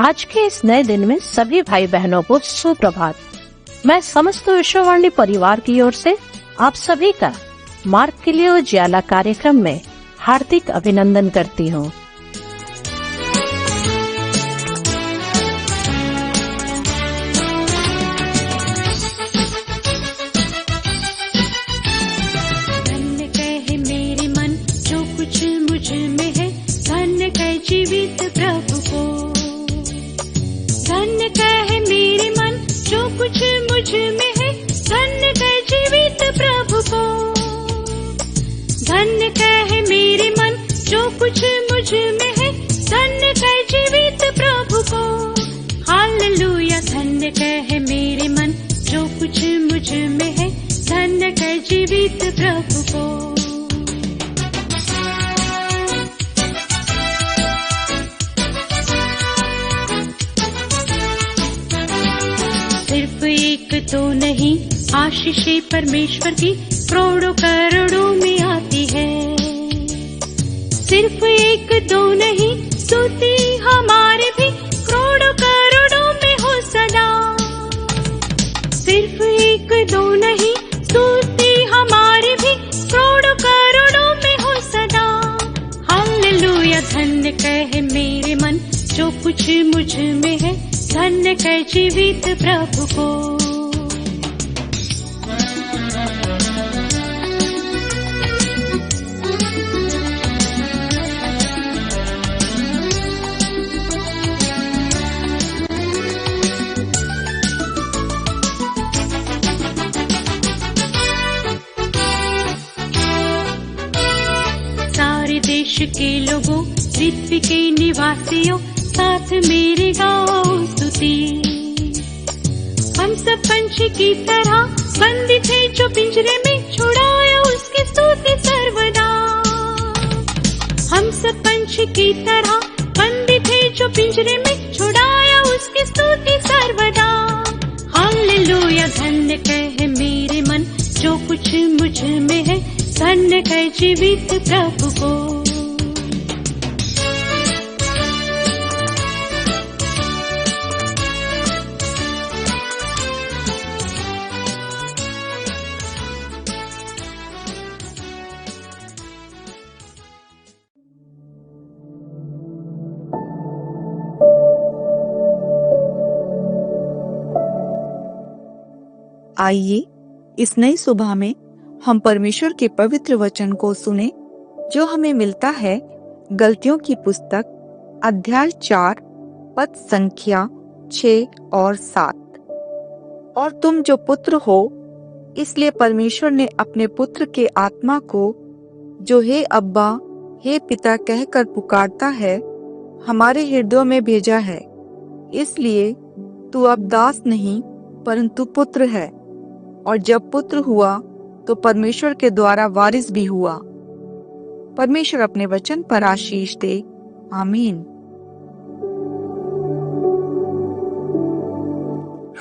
आज के इस नए दिन में सभी भाई बहनों को सुप्रभात। मैं समस्त विश्ववाणी परिवार की ओर से आप सभी का मार्ग के लिए उजियाला कार्यक्रम में हार्दिक अभिनंदन करती हूँ। धन्य कहे मेरे मन जो कुछ मुझ में है, धन्य कहे जीवित प्रभु को। धन्य कहे मेरे मन जो कुछ मुझ में है, धन्य कहे जीवित प्रभु को। धन्य कहे मेरे मन जो कुछ मुझ में है, धन्य कहे जीवित प्रभु को। हालेलुया। धन्य कहे मेरे मन जो कुछ मुझ में है, धन्य कहे जीवित प्रभु को। सिर्फ एक तो नहीं, आशीषें परमेश्वर की करोड़ों करोड़ों में आती है। सिर्फ एक दो नहीं, स्तुति हमारे भी करोड़ों करोड़ों में हो सदा। सिर्फ एक दो नहीं, स्तुति हमारे भी करोड़ों करोड़ों में हो सदा। हालेलुया। धन्य कहे मेरे मन जो कुछ मुझ में है, धन्य कहे जीवित प्रभु को। सारे देश के लोगों, पृथ्वी के निवासियों, साथ मेरे गाओ स्तुति। हम सब पंछी की तरह बंदी थे जो पिंजरे में, छुड़ाया उसकी स्तुति सर्वदा। हम सब पंछी की तरह बंदी थे जो पिंजरे में, छुड़ाया उसकी स्तुति सर्वदा। हालेलुया। धन्य कहे मेरे मन जो कुछ मुझ में है, धन्य कहे जीवित प्रभु को। आइए इस नई सुबह में हम परमेश्वर के पवित्र वचन को सुने, जो हमें मिलता है गलतियों की पुस्तक अध्याय 4 पद संख्या 6 और 7। और तुम जो पुत्र हो, इसलिए परमेश्वर ने अपने पुत्र के आत्मा को, जो हे अब्बा हे पिता कहकर पुकारता है, हमारे हृदयों में भेजा है। इसलिए तू अब दास नहीं परंतु पुत्र है, और जब पुत्र हुआ तो परमेश्वर के द्वारा वारिस भी हुआ। परमेश्वर अपने वचन पर आशीष दे। आमीन।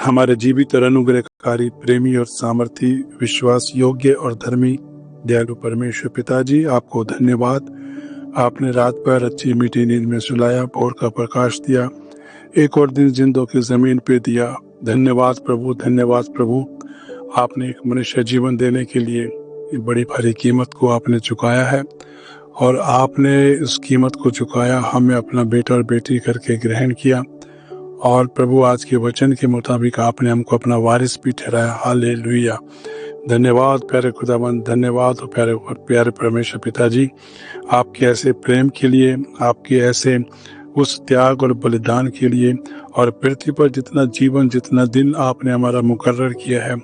हमारे जीवित और अनुग्रहकारी, प्रेमी और सामर्थी, विश्वास योग्य और धर्मी दयालु परमेश्वर पिताजी, आपको धन्यवाद। आपने रात भर अच्छी मीठी नींद में सुलाया, भोर का प्रकाश दिया, एक और दिन जिंदों की जमीन पे दिया। धन्यवाद प्रभु, धन्यवाद प्रभु। आपने एक मनुष्य जीवन देने के लिए बड़ी भारी कीमत को आपने चुकाया है, और आपने इस कीमत को चुकाया, हमें अपना बेटा और बेटी करके ग्रहण किया। और प्रभु आज के वचन के मुताबिक आपने हमको अपना वारिस भी ठहराया। हालेलुया। धन्यवाद प्यारे खुदावंद, धन्यवाद प्यारे परमेश्वर पिताजी, आपके ऐसे प्रेम के लिए, आपके ऐसे उस त्याग और बलिदान के लिए, और पृथ्वी पर जितना जीवन, जितना दिन आपने हमारा मुकर्रर किया है,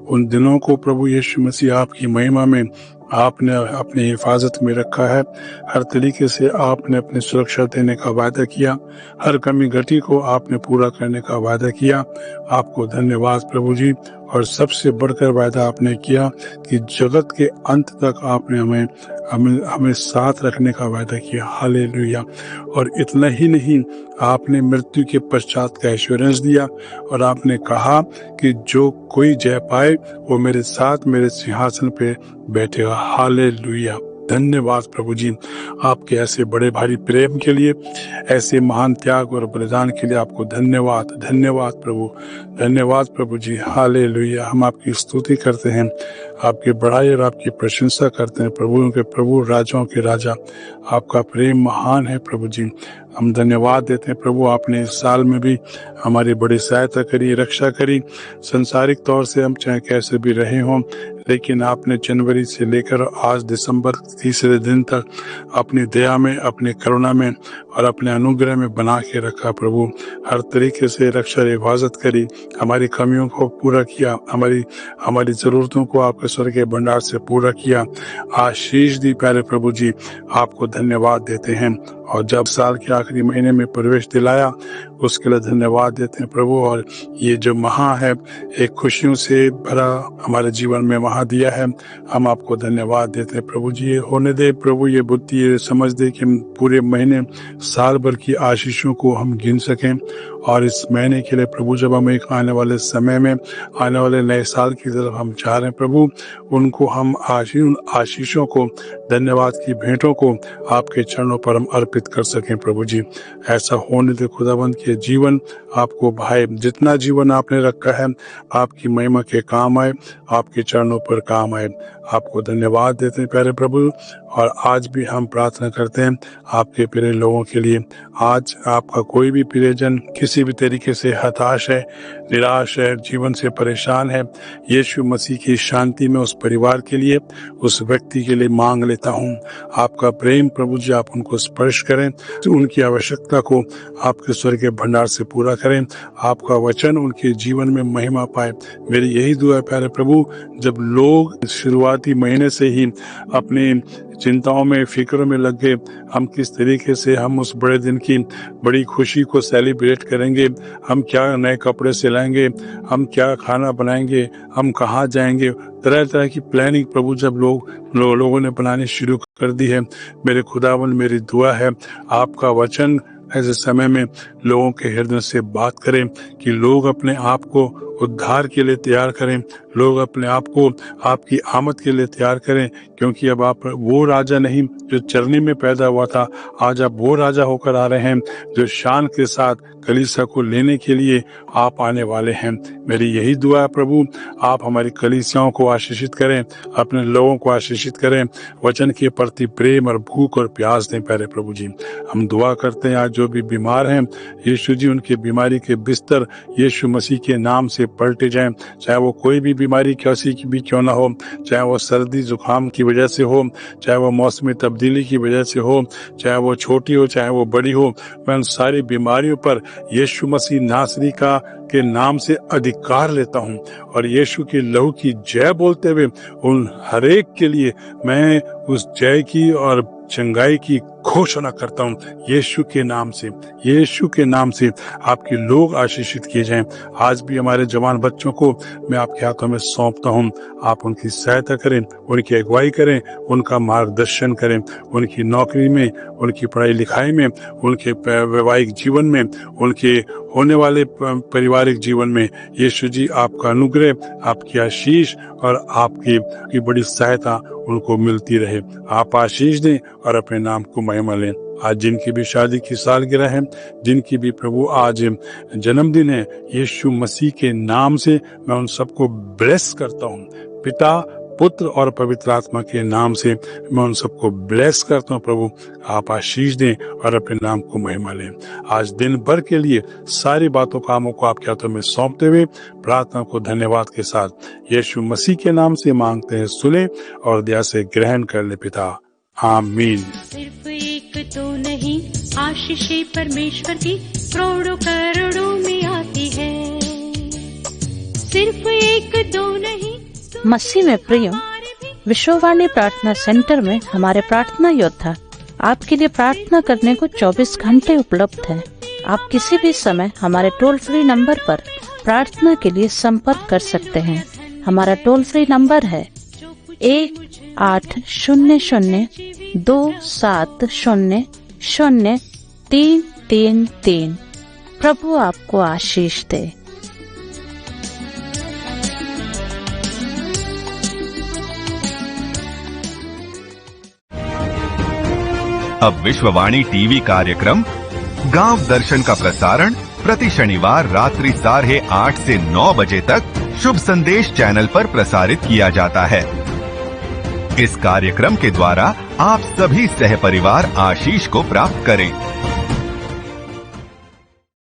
उन दिनों को प्रभु यीशु मसीह आपकी महिमा में आपने अपनी हिफाजत में रखा है। हर तरीके से आपने अपनी सुरक्षा देने का वादा किया, हर कमी घटी को आपने पूरा करने का वादा किया। आपको धन्यवाद प्रभु जी। और सबसे बढ़कर वादा आपने किया कि जगत के अंत तक आपने हमें साथ रखने का वादा किया। हालेलुया। और इतना ही नहीं, आपने मृत्यु के पश्चात का एश्योरेंस दिया, और आपने कहा कि जो कोई जय पाए वो मेरे साथ मेरे सिंहासन पे बैठेगा। हालेलुया। धन्यवाद प्रभु जी, आपके ऐसे बड़े भारी प्रेम के लिए, ऐसे महान त्याग और बलिदान के लिए आपको धन्यवाद। धन्यवाद प्रभु, धन्यवाद प्रभु जी। हालेलुया। हम आपकी स्तुति करते हैं, आपकी बड़ाई और आपकी प्रशंसा करते हैं। प्रभुओं के प्रभु, राजाओं के राजा, आपका प्रेम महान है प्रभु जी। हम धन्यवाद देते हैं प्रभु, आपने इस साल में भी हमारी बड़ी सहायता करी, रक्षा करी। संसारिक तौर से हम चाहे कैसे भी रहे हों, लेकिन आपने जनवरी से लेकर आज दिसंबर तीसरे दिन तक अपनी दया में, अपनी करुणा में और अपने अनुग्रह में बना के रखा प्रभु। हर तरीके से रक्षा और हिफाजत करी, हमारी कमियों को पूरा किया, हमारी जरूरतों को आपके स्वर्ग के भंडार से पूरा किया, आशीष दी। प्यारे प्रभु जी, आपको धन्यवाद देते हैं। और जब साल के आखिरी महीने में प्रवेश दिलाया, उसके लिए धन्यवाद देते हैं प्रभु। और ये जो माह है, एक खुशियों से भरा हमारे जीवन में माह दिया है, हम आपको धन्यवाद देते हैं प्रभु जी। ये होने दे प्रभु, ये बुद्धि, ये समझ दे कि हम पूरे महीने, साल भर की आशीषों को हम गिन सकें। और इस महीने के लिए प्रभु, जब हम एक आने वाले समय में, आने वाले नए साल की तरफ हम चाह रहे हैं प्रभु, उनको हम आशीषों को, धन्यवाद की भेंटों को आपके चरणों पर हम अर्पित कर सकें प्रभु जी। ऐसा होने दे खुदावंद के जीवन आपको भाई, जितना जीवन आपने रखा है आपकी महिमा के काम आए, आपके चरणों पर काम आए। आपको धन्यवाद देते हैं प्यारे प्रभु। और आज भी हम प्रार्थना करते हैं आपके प्रिय लोगों के लिए। आज आपका कोई भी प्रियजन किसी भी तरीके से हताश है, निराश है, जीवन से परेशान है, यीशु मसीह की शांति में उस परिवार के लिए, उस व्यक्ति के लिए मांग लेता हूँ। आपका प्रेम प्रभु जी, आप उनको स्पर्श करें, उनकी आवश्यकता को आपके स्वर्ग के भंडार से पूरा करें। आपका वचन उनके जीवन में महिमा पाए, मेरी यही दुआ है प्यारे प्रभु। जब लोग शुरुआती महीने से ही अपनी चिंताओं में, फिक्रों में लग गए, हम किस तरीके से हम उस बड़े दिन की बड़ी खुशी को सेलिब्रेट करेंगे, हम क्या नए कपड़े सिलाएंगे, हम क्या खाना बनाएंगे, हम कहाँ जाएंगे, तरह तरह की प्लानिंग प्रभु जब लोगों ने बनानी शुरू कर दी है, मेरे खुदावन, मेरी दुआ है आपका वचन ऐसे समय में लोगों के हृदय से बात करें कि लोग अपने आप को उद्धार के लिए तैयार करें, लोग अपने आप को आपकी आमद के लिए तैयार करें। क्योंकि अब आप वो राजा नहीं जो चरनी में पैदा हुआ था, आज आप वो राजा होकर आ रहे हैं जो शान के साथ कलीसिया को लेने के लिए आप आने वाले हैं। मेरी यही दुआ है प्रभु, आप हमारी कलीसियाओं को आशीषित करें, अपने लोगों को आशीषित करें, वचन के प्रति प्रेम और भूख और प्यास दें प्यारे प्रभु जी। हम दुआ करते हैं आज जो भी बीमार हैं, यीशु जी उनके बीमारी के बिस्तर यीशु मसीह के नाम से पलटे जाएं। चाहे वो कोई भी बीमारी कैसी की भी क्यों ना हो, चाहे वो सर्दी जुकाम की वजह से हो, चाहे वो मौसमी तब्दीली की वजह से हो, चाहे वो छोटी हो चाहे वो बड़ी हो, मैं उन सारी बीमारियों पर यीशु मसीह नासरी के नाम से अधिकार लेता हूं। और यीशु के लहू की जय बोलते हुए उन हरेक के लिए मैं उस जय की और चंगाई की घोषणा करता हूँ। यीशु के नाम से, यीशु के नाम से आपके लोग आशीषित किए जाएं। आज भी हमारे जवान बच्चों को मैं आपके हाथों में सौंपता हूँ। आप उनकी सहायता करें, उनकी अगुवाई करें, उनका मार्गदर्शन करें, उनकी नौकरी में, उनकी पढ़ाई लिखाई में, उनके वैवाहिक जीवन में, उनके होने वाले पारिवारिक जीवन में। यीशु जी आपका अनुग्रह, आपकी आशीष और आपकी बड़ी सहायता उनको मिलती रहे। आप आशीष दें और अपने नाम को महिमा लें। आज जिनकी भी शादी की सालगिरह है, जिनकी भी प्रभु आज जन्मदिन है, यीशु मसीह के नाम से मैं उन सबको ब्लेस करता हूँ। पिता, पुत्र और पवित्र आत्मा के नाम से मैं उन सबको ब्लेस करता हूँ। प्रभु आप आशीष दें और अपने नाम को महिमा लें। आज दिन भर के लिए सारी बातों कामों को आपके हाथों में सौंपते हुए प्रार्थना को धन्यवाद के साथ यीशु मसीह के नाम से मांगते हैं, सुने और दया से ग्रहण कर ले पिता, आमीन। सिर्फ एक तो नहीं, आशीषें परमेश्वर की करोड़ों करोड़ों में आती है। सिर्फ एक दो नहीं, मसीह में प्रिय, विश्ववाणी प्रार्थना सेंटर में हमारे प्रार्थना योद्धा आपके लिए प्रार्थना करने को 24 घंटे उपलब्ध है। आप किसी भी समय हमारे टोल फ्री नंबर पर प्रार्थना के लिए संपर्क कर सकते हैं। हमारा टोल फ्री नंबर है 1800-270-0333। प्रभु आपको आशीष दे। अब विश्ववाणी टीवी कार्यक्रम गांव दर्शन का प्रसारण प्रति शनिवार रात्रि 8:30 से 9 बजे तक शुभ संदेश चैनल पर प्रसारित किया जाता है। इस कार्यक्रम के द्वारा आप सभी सहपरिवार आशीष को प्राप्त करें।